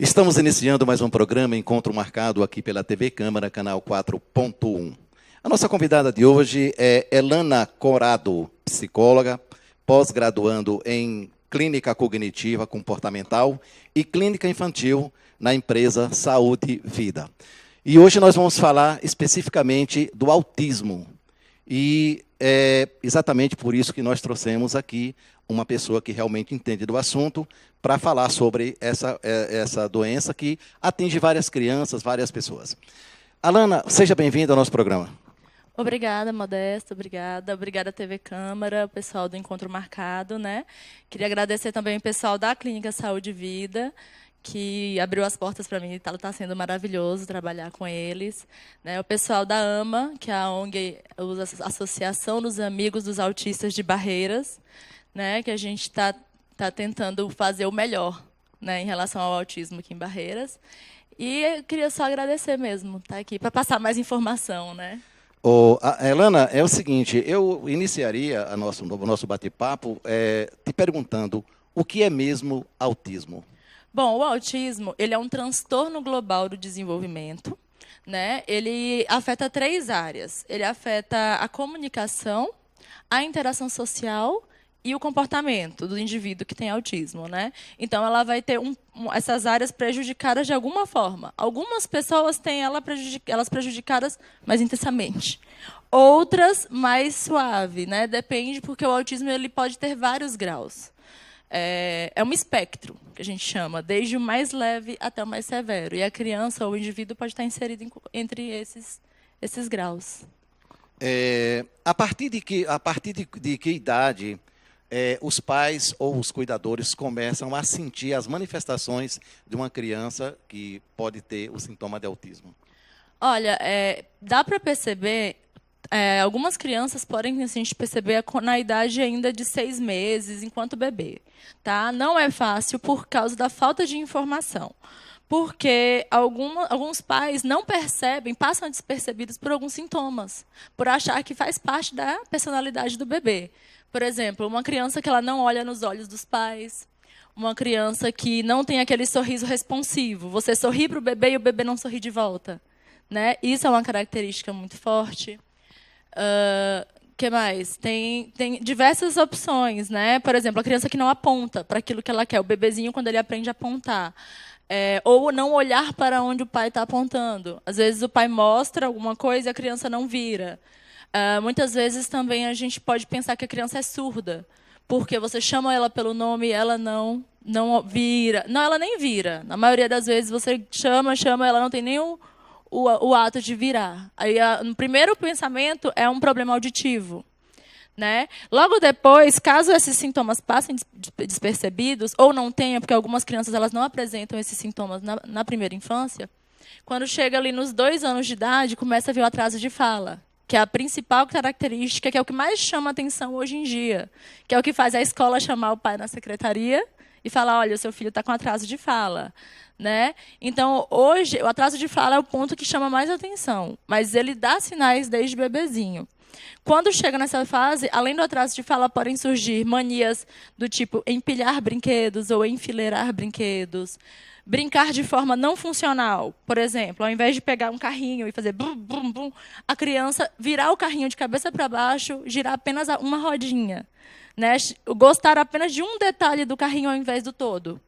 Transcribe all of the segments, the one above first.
Estamos iniciando mais um programa, Encontro Marcado, aqui pela TV Câmara, canal 4.1. A nossa convidada de hoje é Elana Corado, psicóloga, pós-graduando em Clínica Cognitiva Comportamental e Clínica Infantil na empresa Saúde Vida. E hoje nós vamos falar especificamente do autismo. E é exatamente por isso que nós trouxemos aqui uma pessoa que realmente entende do assunto para falar sobre essa doença que atinge várias crianças, várias pessoas. Alana, seja bem-vinda ao nosso programa. Obrigada, Modesto, obrigada. Obrigada, TV Câmara, o pessoal do Encontro Marcado, né? Queria agradecer também o pessoal da Clínica Saúde Vida, que abriu as portas para mim, está sendo maravilhoso trabalhar com eles. Né? O pessoal da AMA, que é a ONG, a Associação dos Amigos dos Autistas de Barreiras, né? Que a gente está tentando fazer o melhor, né, em relação ao autismo aqui em Barreiras. E eu queria só agradecer mesmo, estar aqui, para passar mais informação, né? Elana, é o seguinte, eu iniciaria o nosso bate-papo te perguntando o que é mesmo autismo? Bom, o autismo ele é um transtorno global do desenvolvimento, né? Ele afeta 3 áreas. Ele afeta a comunicação, a interação social e o comportamento do indivíduo que tem autismo, né? Então, ela vai ter essas áreas prejudicadas de alguma forma. Algumas pessoas têm elas prejudicadas mais intensamente. Outras, mais suave, né? Depende, porque o autismo ele pode ter vários graus. É um espectro, que a gente chama, desde o mais leve até o mais severo. E a criança ou o indivíduo pode estar inserido entre esses graus. A partir de que idade os pais ou os cuidadores começam a sentir as manifestações de uma criança que pode ter o sintoma de autismo? Olha, dá para perceber, algumas crianças podem a gente perceber na idade ainda de 6 meses, enquanto bebê. Tá? Não é fácil por causa da falta de informação. Porque alguns pais não percebem, passam despercebidos por alguns sintomas, por achar que faz parte da personalidade do bebê. Por exemplo, uma criança que ela não olha nos olhos dos pais, uma criança que não tem aquele sorriso responsivo. Você sorri para o bebê e o bebê não sorri de volta. Né? Isso é uma característica muito forte. Que mais? Tem diversas opções. Né? Por exemplo, a criança que não aponta para aquilo que ela quer. O bebezinho, quando ele aprende a apontar. Ou não olhar para onde o pai está apontando. Às vezes, o pai mostra alguma coisa e a criança não vira. Muitas vezes também a gente pode pensar que a criança é surda, porque você chama ela pelo nome e ela não vira. Não, ela nem vira. Na maioria das vezes você chama, ela não tem nem o ato de virar. Aí, no primeiro pensamento é um problema auditivo. Né? Logo depois, caso esses sintomas passem despercebidos, ou não tenham, porque algumas crianças elas não apresentam esses sintomas na primeira infância, quando chega ali nos 2 anos de idade, começa a vir o atraso de fala, que é a principal característica, que é o que mais chama atenção hoje em dia, que é o que faz a escola chamar o pai na secretaria e falar, olha, o seu filho está com atraso de fala. Né? Então, hoje, o atraso de fala é o ponto que chama mais atenção, mas ele dá sinais desde bebezinho. Quando chega nessa fase, além do atraso de fala, podem surgir manias do tipo empilhar brinquedos ou enfileirar brinquedos, brincar de forma não funcional. Por exemplo, ao invés de pegar um carrinho e fazer bum, bum, bum, a criança virar o carrinho de cabeça para baixo, girar apenas uma rodinha. Né? Gostar apenas de um detalhe do carrinho ao invés do todo.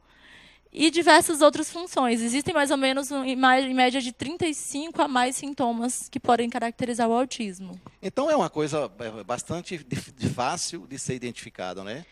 E diversas outras funções. Existem mais ou menos, em média, de 35 a mais sintomas que podem caracterizar o autismo. Então, é uma coisa bastante fácil de ser identificada, né?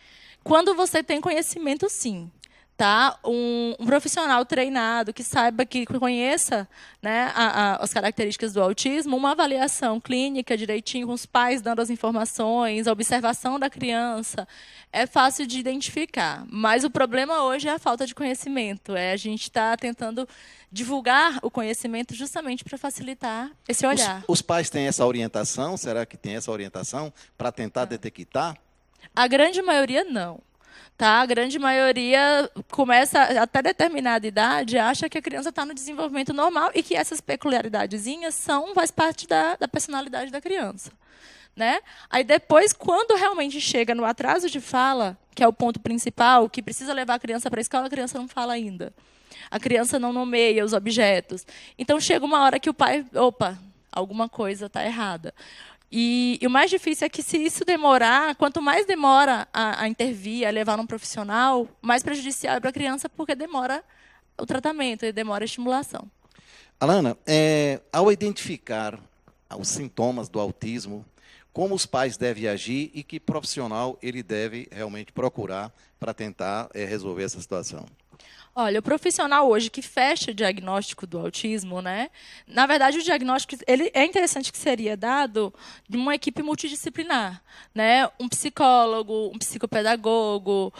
Quando você tem conhecimento, sim. Tá? Um profissional treinado, que saiba, que conheça, né, as características do autismo, uma avaliação clínica direitinho, com os pais dando as informações, a observação da criança, é fácil de identificar. Mas o problema hoje é a falta de conhecimento. A gente está tentando divulgar o conhecimento justamente para facilitar esse olhar. Os pais têm essa orientação? Será que tem essa orientação para tentar detectar? A grande maioria não. Tá? A grande maioria começa, até determinada idade, acha que a criança está no desenvolvimento normal e que essas peculiaridadezinhas faz parte da personalidade da criança. né? Aí depois, quando realmente chega no atraso de fala, que é o ponto principal, que precisa levar a criança para a escola, a criança não fala ainda. A criança não nomeia os objetos. Então, chega uma hora que o pai... Opa, alguma coisa está errada. E o mais difícil é que, se isso demorar, quanto mais demora a intervir, a levar um profissional, mais prejudicial é para a criança, porque demora o tratamento e demora a estimulação. Alana, ao identificar os sintomas do autismo, como os pais devem agir e que profissional ele deve realmente procurar para tentar resolver essa situação? Olha, o profissional hoje que fecha o diagnóstico do autismo, né? Na verdade, o diagnóstico ele é interessante que seria dado de uma equipe multidisciplinar, né? Um psicólogo, um psicopedagogo,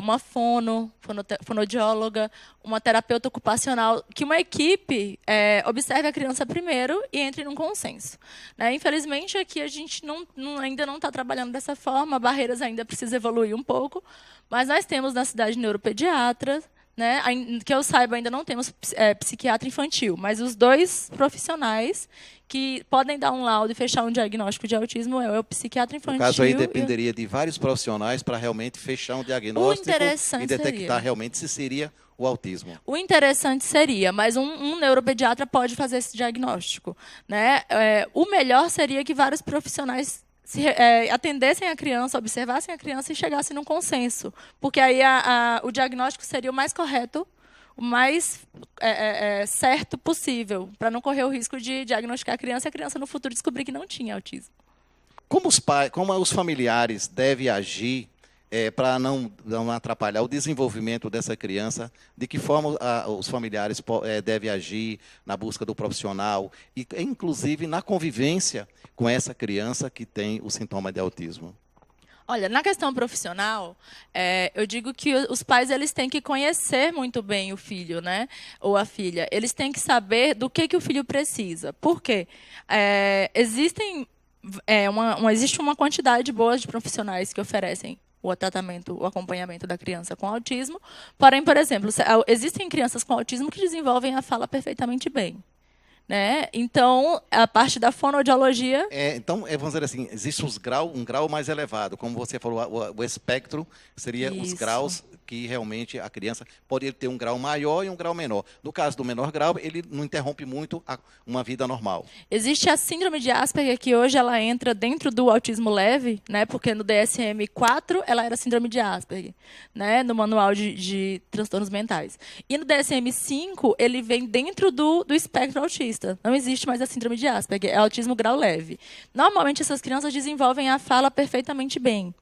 uma fonoaudióloga, uma terapeuta ocupacional, que uma equipe observe a criança primeiro e entre num consenso, né? Infelizmente, aqui a gente ainda não está trabalhando dessa forma, barreiras ainda precisam evoluir um pouco, mas nós temos na cidade neuropediatras, né? Que eu saiba, ainda não temos psiquiatra infantil, mas os 2 profissionais que podem dar um laudo e fechar um diagnóstico de autismo é o psiquiatra infantil. No caso aí dependeria de vários profissionais para realmente fechar um diagnóstico e detectar realmente se seria o autismo. O interessante seria, mas um neuropediatra pode fazer esse diagnóstico, né? O melhor seria que vários profissionais atendessem a criança, observassem a criança e chegassem num consenso. Porque aí o diagnóstico seria o mais correto, o mais certo possível, para não correr o risco de diagnosticar a criança e a criança no futuro descobrir que não tinha autismo. Como os familiares devem agir para não atrapalhar o desenvolvimento dessa criança? De que forma os familiares devem agir na busca do profissional e, inclusive, na convivência com essa criança que tem o sintoma de autismo? Olha, na questão profissional, eu digo que os pais eles têm que conhecer muito bem o filho, né, ou a filha. Eles têm que saber do que o filho precisa. Por quê? Existe uma quantidade boa de profissionais que oferecem o tratamento, o acompanhamento da criança com autismo. Porém, por exemplo, existem crianças com autismo que desenvolvem a fala perfeitamente bem, né? Então, a parte da fonoaudiologia... Então, vamos dizer assim, existe um grau mais elevado. Como você falou, o espectro seria os graus que realmente a criança poderia ter um grau maior e um grau menor. No caso do menor grau, ele não interrompe muito uma vida normal. Existe a síndrome de Asperger, que hoje ela entra dentro do autismo leve, né? Porque no DSM-4 ela era síndrome de Asperger, né? No manual de transtornos mentais. E no DSM-5 ele vem dentro do espectro autista. Não existe mais a síndrome de Asperger, é autismo grau leve. Normalmente essas crianças desenvolvem a fala perfeitamente bem,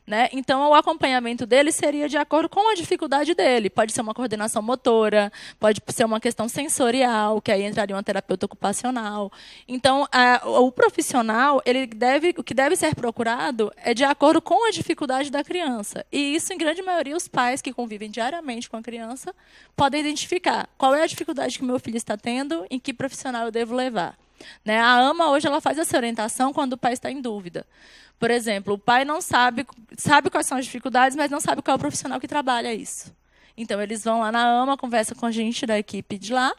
né? Então, o acompanhamento dele seria de acordo com a dificuldade dele. Pode ser uma coordenação motora, pode ser uma questão sensorial, que aí entraria uma terapeuta ocupacional. Então, o profissional, o que deve ser procurado é de acordo com a dificuldade da criança. E isso, em grande maioria, os pais que convivem diariamente com a criança podem identificar qual é a dificuldade que o meu filho está tendo, em que profissional eu devo levar. Né? A AMA, hoje, ela faz essa orientação quando o pai está em dúvida. Por exemplo, o pai não sabe quais são as dificuldades, mas não sabe qual é o profissional que trabalha isso. Então, eles vão lá na AMA, conversam com a gente da equipe de lá,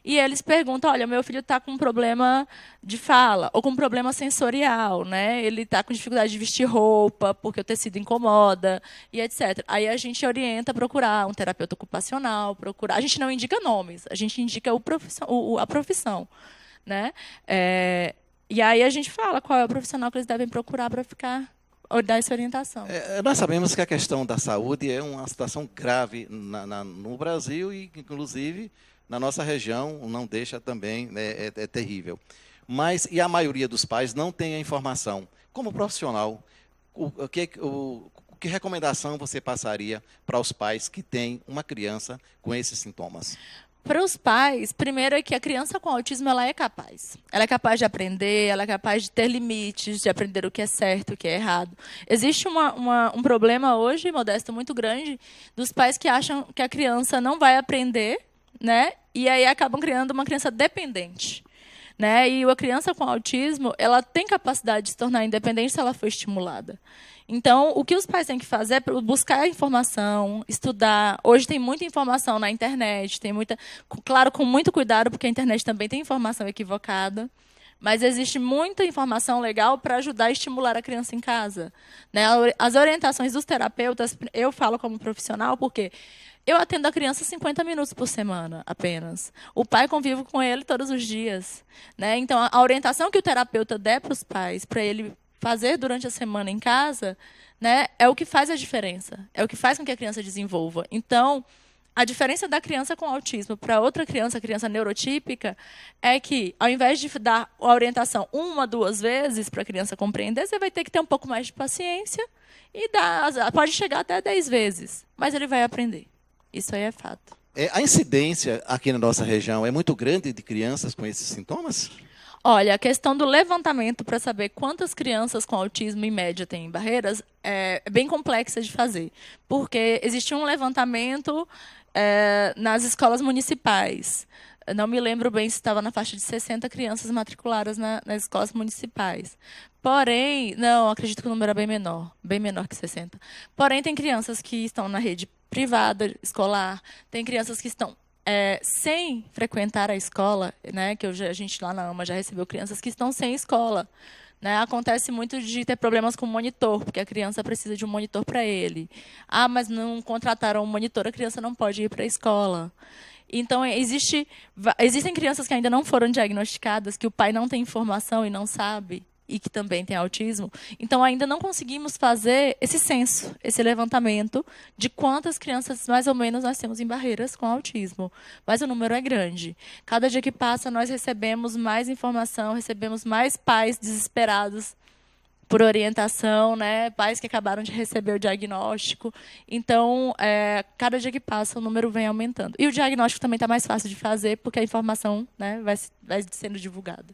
e eles perguntam, olha, meu filho está com um problema de fala, ou com um problema sensorial, né? Ele está com dificuldade de vestir roupa, porque o tecido incomoda, e etc. Aí a gente orienta a procurar um terapeuta ocupacional, a gente não indica nomes, a gente indica a profissão, né? E aí a gente fala qual é o profissional que eles devem procurar para dar essa orientação. Nós sabemos que a questão da saúde é uma situação grave no Brasil e, inclusive, na nossa região, não deixa também, é terrível. Mas, e a maioria dos pais não tem a informação. Como profissional, que recomendação você passaria para os pais que têm uma criança com esses sintomas? Para os pais, primeiro é que a criança com autismo ela é capaz. Ela é capaz de aprender, ela é capaz de ter limites, de aprender o que é certo, o que é errado. Existe um problema hoje, Modesto, muito grande, dos pais que acham que a criança não vai aprender, né? E aí acabam criando uma criança dependente. Né? E a criança com autismo, ela tem capacidade de se tornar independente se ela for estimulada. Então, o que os pais têm que fazer é buscar informação, estudar. Hoje tem muita informação na internet, claro, com muito cuidado, porque a internet também tem informação equivocada, Mas existe muita informação legal para ajudar a estimular a criança em casa, né? As orientações dos terapeutas, eu falo como profissional, porque eu atendo a criança 50 minutos por semana, apenas. O pai convive com ele todos os dias, né? Então, a orientação que o terapeuta der para os pais, para ele fazer durante a semana em casa, né, é o que faz a diferença. É o que faz com que a criança desenvolva. Então, a diferença da criança com autismo para outra criança, a criança neurotípica, é que, ao invés de dar a orientação 1, 2 vezes para a criança compreender, você vai ter que ter um pouco mais de paciência e pode chegar até 10 vezes, mas ele vai aprender. Isso aí é fato. A incidência aqui na nossa região é muito grande de crianças com esses sintomas? Olha, a questão do levantamento para saber quantas crianças com autismo, em média, têm em Barreiras é bem complexa de fazer, porque existe um levantamento nas escolas municipais. Eu não me lembro bem se estava na faixa de 60 crianças matriculadas nas escolas municipais. Porém, não, acredito que o número é bem menor que 60. Porém, tem crianças que estão na rede privada, escolar, tem crianças que estão sem frequentar a escola, né, que a gente lá na AMA já recebeu crianças que estão sem escola. Né? Acontece muito de ter problemas com o monitor, porque a criança precisa de um monitor para ele. Ah, mas não contrataram um monitor, a criança não pode ir para a escola. Então, existem crianças que ainda não foram diagnosticadas, que o pai não tem informação e não sabe, e que também tem autismo. Então, ainda não conseguimos fazer esse censo, esse levantamento de quantas crianças, mais ou menos, nós temos em Barreiras com autismo. Mas o número é grande. Cada dia que passa, nós recebemos mais informação, recebemos mais pais desesperados por orientação, né? Pais que acabaram de receber o diagnóstico. Então, cada dia que passa, o número vem aumentando. E o diagnóstico também está mais fácil de fazer, porque a informação, né, vai sendo divulgada.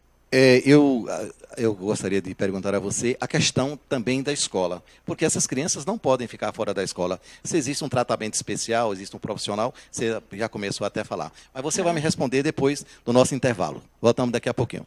Eu gostaria de perguntar a você a questão também da escola, porque essas crianças não podem ficar fora da escola. Se existe um tratamento especial, existe um profissional, você já começou até a falar. Mas você vai me responder depois do nosso intervalo. Voltamos daqui a pouquinho.